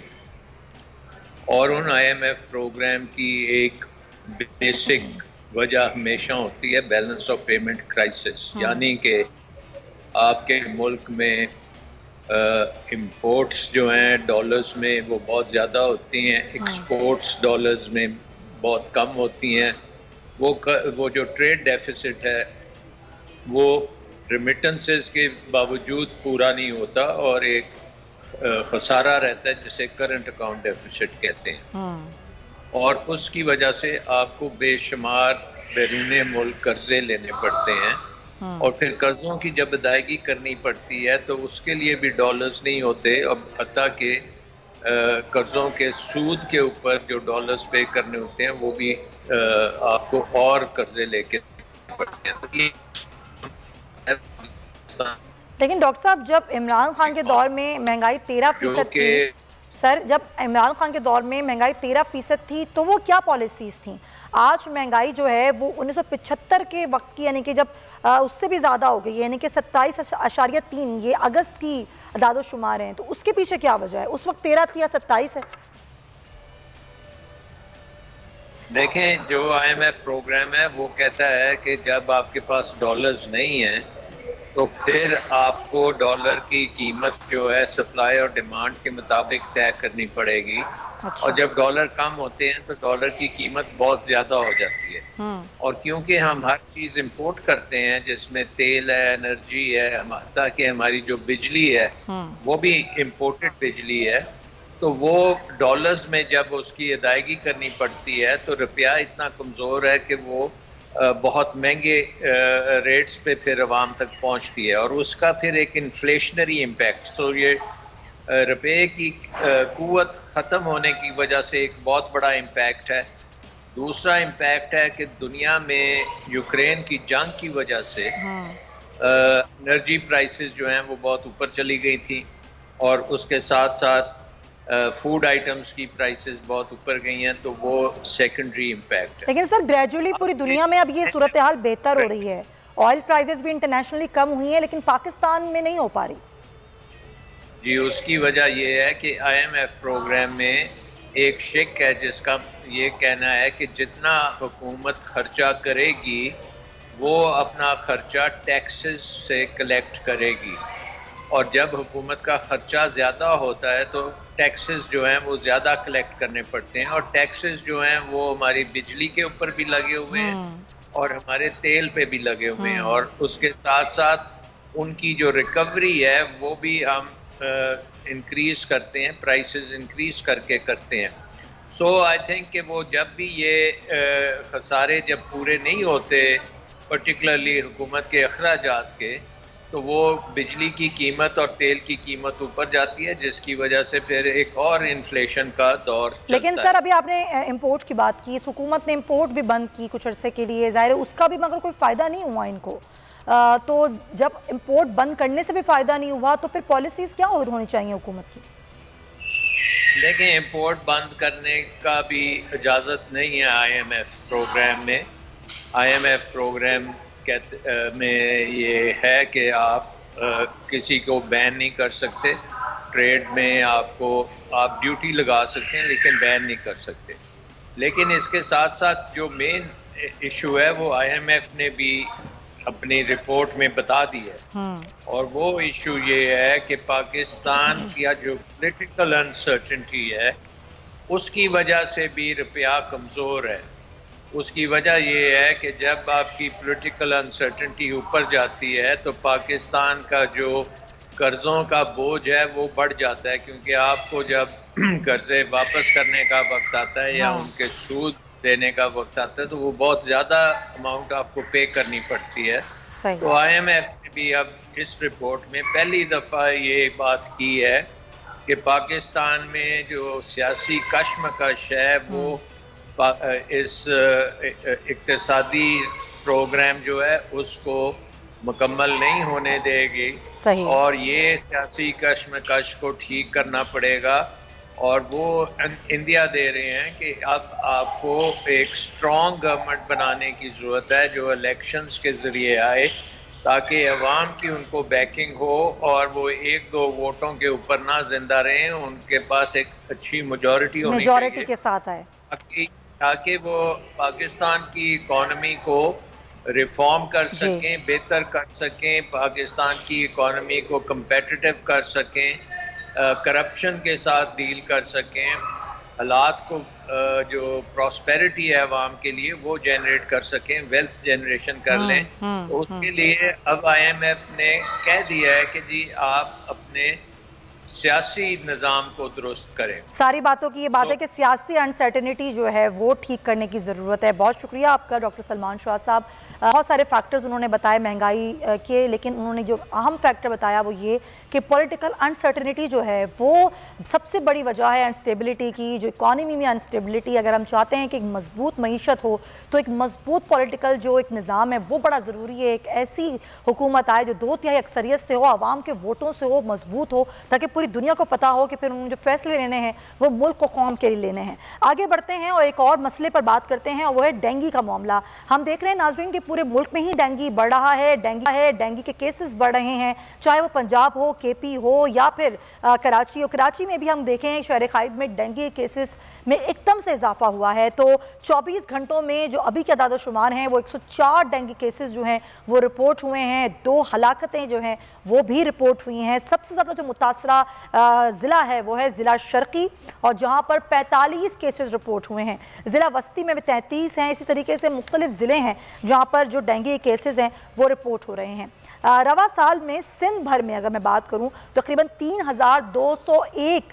और उन IMF प्रोग्राम की एक बेसिक वजह हमेशा होती है बैलेंस ऑफ पेमेंट क्राइसिस, यानी कि आपके मुल्क में इंपोर्ट्स जो हैं डॉलर्स में वो बहुत ज़्यादा होती हैं, एक्सपोर्ट्स डॉलर्स में बहुत कम होती हैं। वो जो ट्रेड डेफिसिट है वो रेमिटेंसेस के बावजूद पूरा नहीं होता और एक खसारा रहता है जिसे करंट अकाउंट डेफिसिट कहते हैं, और उसकी वजह से आपको बेशुमार बैरूने मुल्क कर्जे लेने पड़ते हैं और फिर कर्जों की जब अदायगी करनी पड़ती है तो उसके लिए भी डॉलर्स नहीं होते, और हत्ता के कर्जों के सूद के ऊपर जो डॉलर्स पे करने होते हैं वो भी आपको और कर्जे लेके पड़ते हैं। लेकिन डॉक्टर साहब जब इमरान खान के दौर में महंगाई 13% थी, सर जब इमरान खान के दौर में महंगाई 13% थी तो वो क्या पॉलिसीज़ थी? आज महंगाई जो है वो 1975 के वक्त की यानी कि जब उससे भी ज़्यादा हो गई, यानी कि 27.3, ये अगस्त की अदाद शुमार हैं, तो उसके पीछे क्या वजह है? उस वक्त 13 थी या 27 है? देखें, जो IMF प्रोग्राम है वो कहता है कि जब आपके पास डॉलर्स नहीं हैं तो फिर आपको डॉलर की कीमत जो है सप्लाई और डिमांड के मुताबिक तय करनी पड़ेगी। अच्छा। और जब डॉलर कम होते हैं तो डॉलर की कीमत बहुत ज़्यादा हो जाती है, और क्योंकि हम हर चीज़ इंपोर्ट करते हैं जिसमें तेल है, एनर्जी है, ताकि हमारी जो बिजली है वो भी इम्पोर्टेड बिजली है, तो वो डॉलर्स में जब उसकी अदायगी करनी पड़ती है तो रुपया इतना कमज़ोर है कि वो बहुत महंगे रेट्स पे फिर अवाम तक पहुंचती है, और उसका फिर एक इन्फ्लेशनरी इम्पैक्ट, तो ये रुपये की कुव्वत ख़त्म होने की वजह से एक बहुत बड़ा इम्पैक्ट है। दूसरा इम्पैक्ट है कि दुनिया में यूक्रेन की जंग की वजह से एनर्जी प्राइसेस जो हैं वो बहुत ऊपर चली गई थी, और उसके साथ साथ फूड आइटम्स की प्राइसेस बहुत ऊपर गई हैं, तो वो सेकेंडरी इम्पैक्ट है। लेकिन सर ग्रेजुअली पूरी दुनिया में अब ये सूरत हाल बेहतर हो रही है, ऑयल प्राइसेस भी इंटरनेशनली कम हुई हैं, लेकिन पाकिस्तान में नहीं हो पा रही। जी, उसकी वजह ये है कि IMF प्रोग्राम में एक शिक है जिसका ये कहना है कि जितना हुकूमत खर्चा करेगी वो अपना खर्चा टैक्सेस से कलेक्ट करेगी, और जब हुकूमत का खर्चा ज़्यादा होता है तो टैक्सेस जो हैं वो ज़्यादा कलेक्ट करने पड़ते हैं, और टैक्सेस जो हैं वो हमारी बिजली के ऊपर भी लगे हुए हैं और हमारे तेल पे भी लगे हुए हैं, और उसके साथ साथ उनकी जो रिकवरी है वो भी हम इंक्रीज़ करते हैं, प्राइसेस इंक्रीज़ करके करते हैं। सो आई थिंक कि वो जब भी ये खसारे जब पूरे नहीं होते, पर्टिकुलरली हुकूमत के अखराजात के, तो वो बिजली की कीमत और तेल की कीमत ऊपर जाती है, जिसकी वजह से फिर एक और इन्फ्लेशन का दौर चलता है। लेकिन सर अभी आपने इंपोर्ट की बात की, हुकूमत ने इंपोर्ट भी बंद की कुछ अरसे के लिए, ज़ाहिर है उसका भी मगर कोई फ़ायदा नहीं हुआ इनको, तो जब इंपोर्ट बंद करने से भी फ़ायदा नहीं हुआ तो फिर पॉलिसीज़ क्या और होनी चाहिए हुकूमत की? देखें, इंपोर्ट बंद करने का भी इजाज़त नहीं है IMF प्रोग्राम में। IMF प्रोग्राम में ये है कि आप किसी को बैन नहीं कर सकते, ट्रेड में आप ड्यूटी लगा सकते हैं लेकिन बैन नहीं कर सकते। लेकिन इसके साथ साथ जो मेन इशू है वो IMF ने भी अपनी रिपोर्ट में बता दी है, और वो इशू ये है कि पाकिस्तान की जो पॉलिटिकल अनसर्टेनिटी है उसकी वजह से भी रुपया कमज़ोर है। उसकी वजह ये है कि जब आपकी पॉलिटिकल अनसर्टेनिटी ऊपर जाती है तो पाकिस्तान का जो कर्ज़ों का बोझ है वो बढ़ जाता है, क्योंकि आपको जब कर्जे वापस करने का वक्त आता है या उनके सूद देने का वक्त आता है तो वो बहुत ज़्यादा अमाउंट आपको पे करनी पड़ती है। तो IMF ने भी अब इस रिपोर्ट में पहली दफ़ा ये बात की है कि पाकिस्तान में जो सियासी कशमकश है वो इस इक्तिसादी प्रोग्राम जो है उसको मुकम्मल नहीं होने देगी। सही। और ये सियासी कशमकश को ठीक करना पड़ेगा, और वो इंडिया दे रहे हैं कि आपको एक स्ट्रॉन्ग गवर्नमेंट बनाने की ज़रूरत है जो इलेक्शंस के ज़रिए आए, ताकि अवाम की उनको बैकिंग हो और वो 1-2 वोटों के ऊपर ना जिंदा रहें, उनके पास एक अच्छी मेजॉरिटी होनी चाहिए के साथ आए, ताकि वो पाकिस्तान की इकॉनमी को रिफॉर्म कर सकें, बेहतर कर सकें, पाकिस्तान की इकॉनमी को कम्पेटिटिव कर सकें, करप्शन के साथ डील कर सकें, हालात को जो प्रॉस्पेरिटी है अवाम के लिए वो जनरेट कर सकें, वेल्थ जनरेशन कर लें। तो उसके लिए अब IMF ने कह दिया है कि जी आप अपने सियासी निज़ाम को दुरुस्त करें। सारी बातों की ये बात है कि सियासी अनसर्टेनिटी जो है वो ठीक करने की ज़रूरत है। बहुत शुक्रिया आपका डॉक्टर सलमान शाह साहब। बहुत सारे फैक्टर्स उन्होंने बताए महंगाई के, लेकिन उन्होंने जो अहम फैक्टर बताया वो ये कि पॉलिटिकल अनसर्टेनिटी जो है वो सबसे बड़ी वजह है अनस्टेबिलिटी की। जो इकॉनमी में अनस्टेबिलिटी, अगर हम चाहते हैं कि एक मजबूत मईशत हो तो एक मजबूत पॉलिटिकल जो एक निज़ाम है वो बड़ा ज़रूरी है। एक ऐसी हुकूमत आए जो 2/3 अक्सरियत से हो, आवाम के वोटों से हो, मजबूत हो, ताकि पूरी दुनिया को पता हो कि फिर उन्होंने जो फैसले लेने हैं वो मुल्क को कौम के लिए लेने हैं। आगे बढ़ते हैं और एक और मसले पर बात करते हैं, और वो है डेंगू का मामला। हम देख रहे हैं नाज़रीन कि पूरे मुल्क में ही डेंगू बढ़ रहा है, डेंगू के केसेस बढ़ रहे हैं, चाहे वो पंजाब हो, KP हो या फिर कराची हो। कराची में भी हम देखें शहर खाइब में डेंगू के केसेस में एकदम से इजाफा हुआ है। तो 24 घंटों में जो अभी के अदाद-ओ-शुमार हैं वो 104 डेंगू केसेस जो हैं वो रिपोर्ट हुए हैं। 2 हलाकतें जो हैं वो भी रिपोर्ट हुई हैं। सबसे ज़्यादा जो मुतासरा ज़िला है वो है ज़िला शर्की, और जहाँ पर 45 केसेस रिपोर्ट हुए हैं। ज़िला वस्ती में भी 33 हैं। इसी तरीके से मुख्तलिफ ज़िले हैं जहाँ पर जो डेंगू केसेस हैं वो रिपोर्ट हो रहे हैं। रवा साल में सिंध भर में अगर मैं बात करूं तो तकरीबन 3201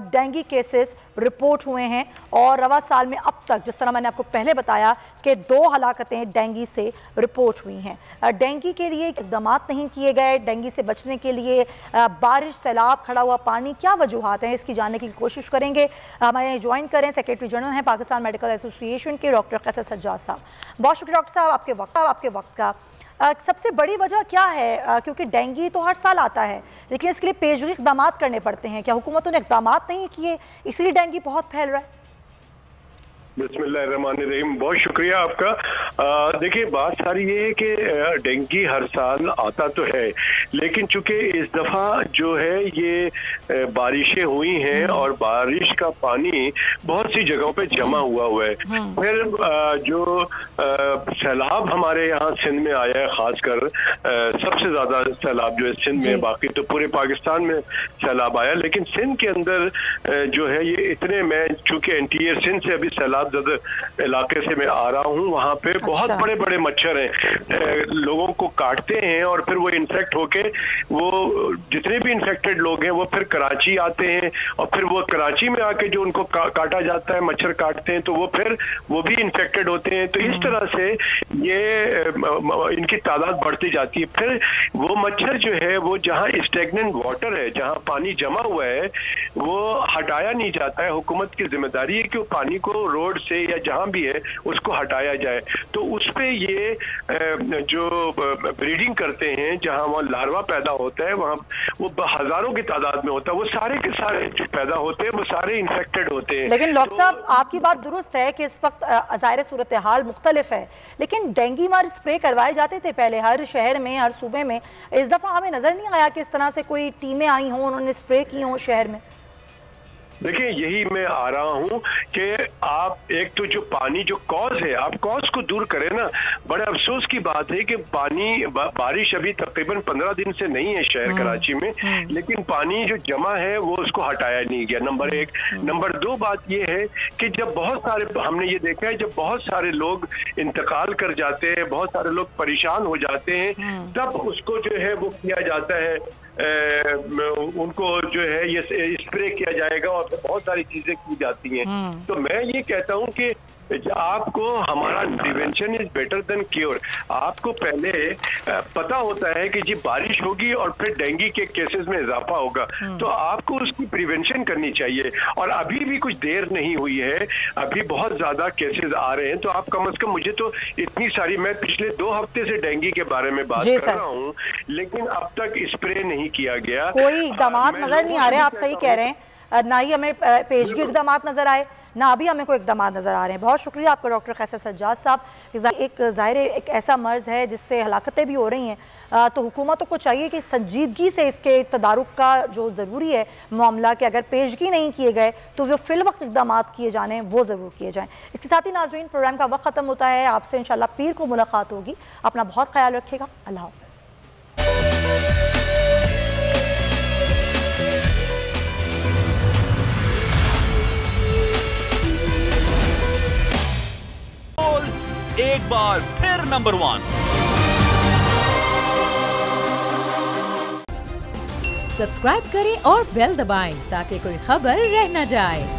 डेंगू केसेस रिपोर्ट हुए हैं, और रवा साल में अब तक जिस तरह मैंने आपको पहले बताया कि 2 हलाकतें डेंगू से रिपोर्ट हुई हैं। डेंगू के लिए इकदाम नहीं किए गए, डेंगू से बचने के लिए बारिश, सैलाब, खड़ा हुआ पानी, क्या वजूहात हैं इसकी जानने की कोशिश करेंगे। हमारे ज्वाइन करें सेक्रेटरी जनरल हैं पाकिस्तान मेडिकल एसोसिएशन के डॉक्टर कैसर सज्जाद साहब। बहुत शुक्रिया डॉक्टर साहब आपके वक्त का। सबसे बड़ी वजह क्या है, क्योंकि डेंगू तो हर साल आता है लेकिन इसके लिए पेशगी इक़दाम करने पड़ते हैं, क्या हुकूमतों ने इक़दाम नहीं किए इसलिए डेंगू बहुत फैल रहा है? बिस्मिल्लाहिर्रहमानिर्रहीम, बहुत शुक्रिया आपका। देखिए बात सारी ये है कि डेंगू हर साल आता तो है, लेकिन चूंकि इस दफ़ा जो है ये बारिशें हुई हैं और बारिश का पानी बहुत सी जगहों पे जमा हुआ है। फिर जो सैलाब हमारे यहाँ सिंध में आया है, खासकर सबसे ज़्यादा सैलाब जो है सिंध में, बाकी तो पूरे पाकिस्तान में सैलाब आया, लेकिन सिंध के अंदर जो है ये इतने, मैं चूँकि एंटीयर सिंध से अभी सैलाब इलाके से मैं आ रहा हूँ, वहाँ पे बहुत बड़े बड़े मच्छर हैं, लोगों को काटते हैं और फिर वो इन्फेक्ट होके वो जितने भी इन्फेक्टेड लोग हैं वो फिर कराची आते हैं, और फिर वो कराची में आके जो उनको काटा जाता है, मच्छर काटते हैं, तो वो फिर वो भी इन्फेक्टेड होते हैं। तो इस तरह से ये इनकी तादाद बढ़ती जाती है। फिर वो मच्छर जो है वो जहाँ स्टेगनेंट वाटर है, जहाँ पानी जमा हुआ है, वो हटाया नहीं जाता है। हुकूमत की जिम्मेदारी है कि वो पानी को रोज रोड से या जहाँ भी है उसको हटाया जाए। तो उस पे ये जो ब्रीडिंग करते हैं, जहाँ वहाँ लार्वा पैदा होता है, वहाँ वो हजारों की तादाद में होता है, वो सारे के सारे जो पैदा होते हैं वो सारे इन्फेक्टेड होते हैं। लेकिन डॉक्टर साहब आपकी बात दुरुस्त है कि इस वक्त ज़ाहिर सूरत हाल मुख्तलिफ है, लेकिन डेंगू मार स्प्रे करवाए जाते थे पहले हर शहर में, हर सूबे में। इस दफ़ा हमें नज़र नहीं आया कि इस तरह से कोई टीमें आई हों, उन्होंने स्प्रे की हों शहर में। देखिए यही मैं आ रहा हूँ कि आप एक तो जो पानी जो कॉज है, आप कॉज को दूर करें ना। बड़े अफसोस की बात है कि पानी बारिश अभी तकरीबन 15 दिन से नहीं है शहर कराची में, लेकिन पानी जो जमा है वो उसको हटाया नहीं गया, नंबर 1। नंबर 2 बात ये है कि जब बहुत सारे, हमने ये देखा है, जब बहुत सारे लोग इंतकाल कर जाते हैं, बहुत सारे लोग परेशान हो जाते हैं, तब उसको जो है वो किया जाता है, उनको जो है ये स्प्रे किया जाएगा और बहुत सारी चीजें की जाती हैं। तो मैं ये कहता हूँ कि आपको हमारा prevention is better than cure. आपको पहले पता होता है कि जी बारिश होगी और फिर डेंगू के केसेस में इजाफा होगा, तो आपको उसकी प्रिवेंशन करनी चाहिए। और अभी भी कुछ देर नहीं हुई है, अभी बहुत ज्यादा केसेस आ रहे हैं, तो आप कम से कम, मुझे तो इतनी सारी, मैं पिछले 2 हफ्ते से डेंगू के बारे में बात कर रहा हूँ, लेकिन अब तक स्प्रे नहीं किया गया, कोई इक़दाम नजर नहीं आ रहे। आप सही कह रहे हैं, ना ही हमें पेशगी इक़दाम नजर आए, ना अभी हमें कोई इक़दाम नज़र आ रहे हैं। बहुत शुक्रिया आपका डॉक्टर कैसर सज्जाद साहब। एक ज़ाहिर एक ऐसा मर्ज़ है जिससे हलाकतें भी हो रही हैं, तो हुकूमतों को चाहिए कि संजीदगी से इसके तदारुक का जो ज़रूरी है मामला, कि अगर पेशगी नहीं किए गए तो जो फिल वक्त इक़दाम किए जाने वो ज़रूर किए जाएँ। इसके साथ ही नाज़रीन, प्रोग्राम का वक्त ख़त्म होता है। आपसे इंशाल्लाह पीर को मुलाकात होगी। अपना बहुत ख्याल रखिएगा। अल्लाह हाफ़िज़। एक बार फिर नंबर 1। सब्सक्राइब करें और बेल दबाएं ताकि कोई खबर रह न जाए।